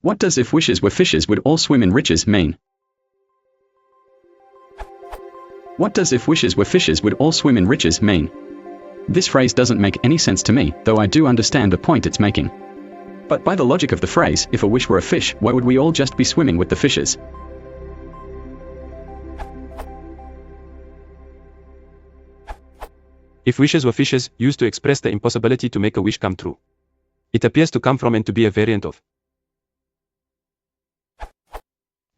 What does "if wishes were fishes would all swim in riches" mean? What does "if wishes were fishes would all swim in riches" mean? This phrase doesn't make any sense to me, though I do understand the point it's making. But by the logic of the phrase, if a wish were a fish, why would we all just be swimming with the fishes? If wishes were fishes, used to express the impossibility to make a wish come true. It appears to come from and to be a variant of.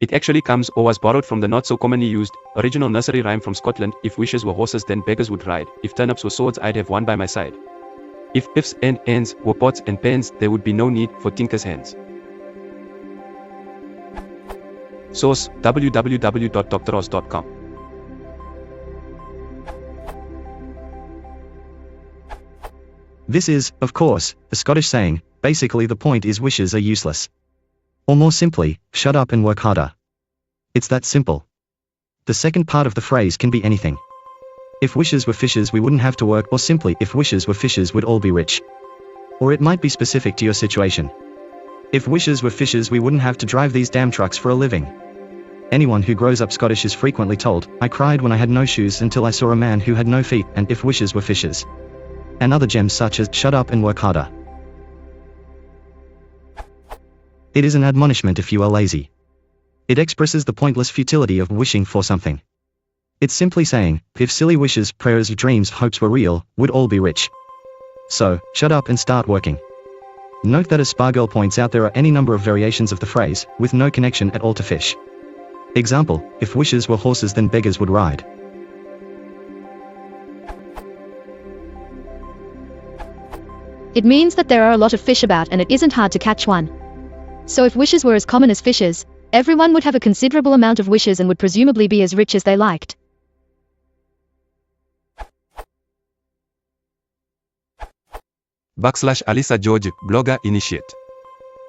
It actually comes or was borrowed from the not so commonly used original nursery rhyme from Scotland: if wishes were horses then beggars would ride, if turnips were swords I'd have one by my side. If ifs and ands were pots and pans there would be no need for tinker's hands. Source: www.doctoros.com. This is, of course, a Scottish saying. Basically the point is wishes are useless. Or more simply, shut up and work harder. It's that simple. The second part of the phrase can be anything. If wishes were fishes we wouldn't have to work, or simply, if wishes were fishes we'd all be rich. Or it might be specific to your situation. If wishes were fishes we wouldn't have to drive these damn trucks for a living. Anyone who grows up Scottish is frequently told, I cried when I had no shoes until I saw a man who had no feet, and if wishes were fishes. And other gems such as, shut up and work harder. It is an admonishment if you are lazy. It expresses the pointless futility of wishing for something. It's simply saying, if silly wishes, prayers, dreams, hopes were real, we'd all be rich. So, shut up and start working. Note that as Spargirl points out there are any number of variations of the phrase, with no connection at all to fish. Example, if wishes were horses then beggars would ride. It means that there are a lot of fish about and it isn't hard to catch one. So if wishes were as common as fishes, everyone would have a considerable amount of wishes and would presumably be as rich as they liked. /Alyssa George, blogger initiate.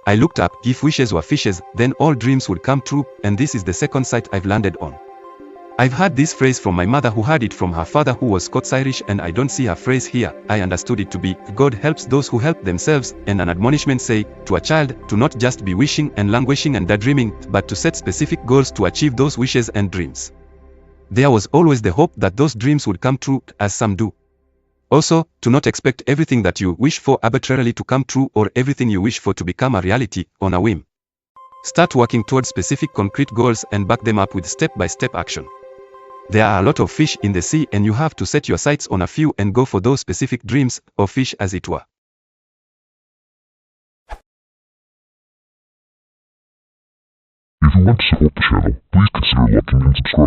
I looked up, if wishes were fishes, then all dreams would come true, and this is the second site I've landed on. I've heard this phrase from my mother who heard it from her father who was Scots-Irish, and I don't see her phrase here. I understood it to be, God helps those who help themselves, and an admonishment say, to a child, to not just be wishing and languishing and daydreaming, but to set specific goals to achieve those wishes and dreams. There was always the hope that those dreams would come true, as some do. Also, to not expect everything that you wish for arbitrarily to come true or everything you wish for to become a reality, on a whim. Start working towards specific concrete goals and back them up with step-by-step action. There are a lot of fish in the sea and you have to set your sights on a few and go for those specific dreams, or fish as it were. If you want to support the channel, please consider liking and subscribing.